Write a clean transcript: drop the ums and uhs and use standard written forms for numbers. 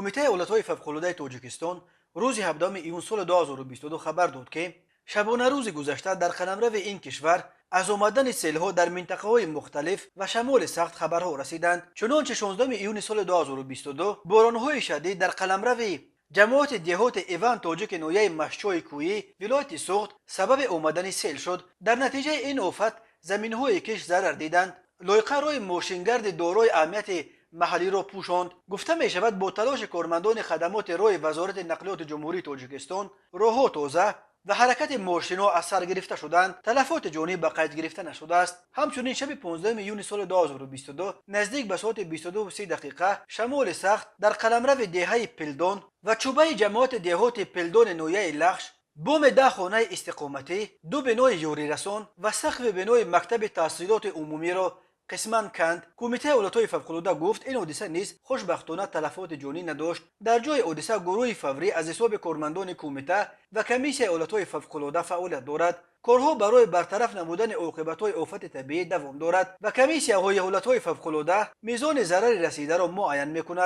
کمیته ایالت‌های فوق‌العاده تاجیکستان روز 17 ایون سال 2022 خبر داد که شبانه روز گذشته در قلمرو این کشور از آمدن سیل‌ها در منطقه‌های مختلف و شمال سخت خبرها رسیدند. چنانچه 16 ایون سال 2022 باران‌های شدید در قلمرو جماعت دهات ایوان تاجیک نویه مشچای کویی ولایت سوخت سبب آمدن سیل شد. در نتیجه این آفت زمین‌های کش ضرر دیدند. لایقه روی ماشینگرد دارای اهمیت محلی را پوشاند. گفته می شود با تلاش کارمندان خدمات رای وزارت نقلیات جمهوری تاجیکستان راهها تازه و حرکت ماشینا از سر گرفته شدند. تلفات جانی به قید گرفته نشده است. همچنین شب 15 میون سال 2022 نزدیک به ساعت 22:30 شمال سخت در قلمرو دهه پلدان و چوبه جماعت دهات پلدان نویه لخش بوم 10 خانه استقامتی، 2 بنای یوری رسان و سقف بنای مکتب تحصیلات عمومی را قسما کند. کمیته ایالت‌های فوق‌العاده گفت این حادثه نیز خوشبختانه تلفات جانی نداشت. در جای حادثه گروه فوری از حساب کارمندان کمیته و کمیسیون ایالت‌های فوق‌العاده فعالیت دارد. کارها برای برطرف نمودن عاقبت‌های آفت طبیعی دوام دارد و کمیسیون ایالت‌های فوق‌العاده میزان ضرر رسیده را معاین می‌کند.